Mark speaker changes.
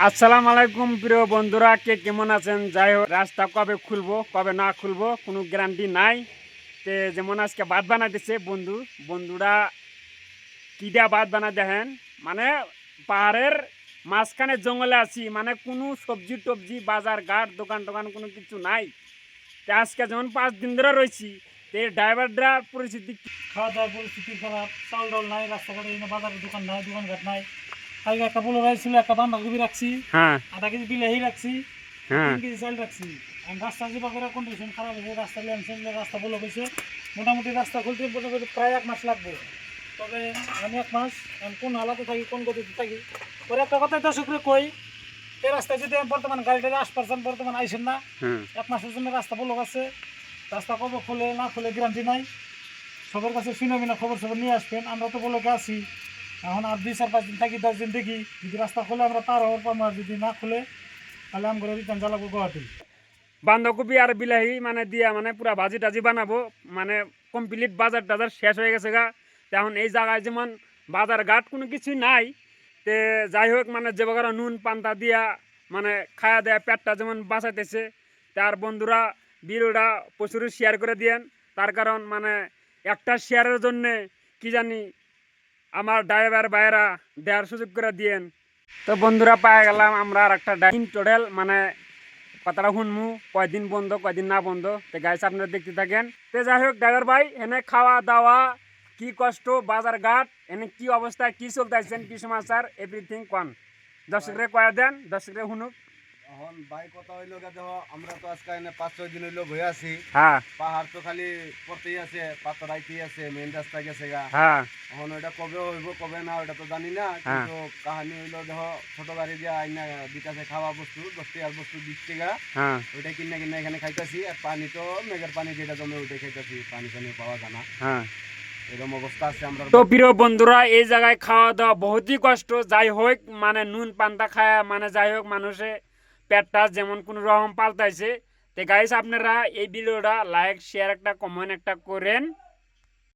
Speaker 1: আসসালামু আলাইকুম প্রিয় বন্ধুরা, কে কেমন আছেন? যাই হোক, রাস্তা কবে খুলবো কবে না খুলবো কোনো গ্যারান্টি নাই। তে যেমন আজকে ভাত বানা দিচ্ছে বন্ধুরা কি দিয়া ভাত বানা দেখেন, মানে পাহাড়ের মাঝখানে জঙ্গলে আছি, মানে কোনো সবজি টবজি বাজার ঘাট দোকান টোকান কোনো কিছু নাই। তে আজকে যেমন 5 দিন ধরে রয়েছি, তে ড্রাইভাররা পরিস্থিতি
Speaker 2: খাওয়া দাওয়ার পরিস্থিতি খারাপ, চাল ডাল নাই, রাস্তাঘাটে বাজারের দোকান নাই, দোকানঘাট নাই। আগে একটা পোলো রাইস ছিল, একটা বাঁধাকপি রাখছি,
Speaker 1: হ্যাঁ
Speaker 2: 1/2 কেজি বিলাহি রাখছি,
Speaker 1: হ্যাঁ
Speaker 2: 3 কেজি চাল রাখছি। আমি রাস্তা যেবা করে কন্ডিশন খারাপ হয়েছে, রাস্তা ল্যান্ডসেন রাস্তা বলো হয়েছে। মোটামুটি রাস্তা খুলতে মোটামুটি প্রায় 1 মাস লাগবে। তবে আমি 1 মাস আমি কোন হালাতে থাকি, কোন গতিতে থাকি। পরে একটা কথাই দর্শকরে কই, এই রাস্তায় যদি বর্তমান গাড়িটা আসপারছেন, বর্তমান আইসেন না।
Speaker 1: হ্যাঁ
Speaker 2: 1 মাসের জন্য রাস্তা বলো আছে, রাস্তা কবে খুলে না খুলে গ্যারান্টি নাই। সবার কাছে ফিনোমিনা খবর সবর নিয়ে আসবেন। আমরা তো বলে আছি, এখন আর 2-4-5 দিন থাকি, 10 দিন দেখি। যদি রাস্তা খুলে আমরা পার হওয়ার পর, আর যদি না খুলে তাহলে আমরা রিটার্ন জ্বালাবো গুয়াহাটি।
Speaker 1: বাঁধাকপি আর বিলাহি মানে দিয়া মানে পুরা ভাজি টাজি বানাবো, মানে কমপ্লিট বাজার টাজার শেষ হয়ে গেছে গা। এখন এই জায়গায় যেমন বাজার ঘাট কোনো কিছুই নাই। তে যাই হোক, মানে যে বাগার নুন পান্তা দিয়া মানে খায়া দেয়া পেটটা যেমন বাঁচাইতেছে। তার বন্ধুরা ভিডিওটা প্রচুর শেয়ার করে দিয়েন, তার কারণ মানে একটা শেয়ারের জন্যে কি জানি আমার ড্রাইভার ভাইয়েরা দেওয়ার সুযোগ করে দিয়েন। তো বন্ধুরা পায়ে গেলাম আমরা আর একটা ডাইন টোটাল, মানে কথাটা শুনমু কয়দিন বন্ধ কয়দিন না বন্ধ। তো গাইস আপনারা দেখতে থাকেন। তো যাই হোক ড্রাইভার ভাই, এনে খাওয়া দাওয়া কি কষ্ট, বাজার ঘাট এনে কি অবস্থা, কি চলতেছেন, কি সমাচার, এভরিথিং কন দর্শকরে কয়া দেন, দর্শকরে শুনুক।
Speaker 3: এখন ভাই কথা হইলো দেখো, আমরা তো আজকে এনে 5-6 দিন হইলো বয়ে আছি।
Speaker 1: হ্যাঁ
Speaker 3: পাহাড় তো খালি পড়তেই আছে, পাথর আইতেই আছে, মেইন রাস্তা গেছে গা।
Speaker 1: হ্যাঁ
Speaker 3: এখন ওইটা কবে হইব কবে না ওইটা তো জানি না, কিন্তু কাহানি হইলো দেখো, ছোট গাড়ি দিয়ে আইনা দিতাছে খাওয়া বস্তু, 10 টাকার বস্তু 20 টাকা।
Speaker 1: হ্যাঁ
Speaker 3: ওইটা কিনে কিনে এখানে খাইতেছি। আর পানি তো মেঘের পানি যেটা জমে ওইটাই খাইতেছি, পানি টানি পাওয়া যায় না।
Speaker 1: হ্যাঁ।
Speaker 3: এরকম অবস্থা আছে আমরা।
Speaker 1: তো প্রিয় বন্ধুরা, এই জায়গায় খাওয়া দাওয়া বহুতই কষ্ট। যাই হোক, মানে নুন পান্তা খায়, মানে যাই হোক মানুষে পেটটা যেমন কোনো রকম পাল্টাইছে। তো গাইস আপনারা এই ভিডিওটা লাইক শেয়ার একটা কমেন্ট একটা করেন।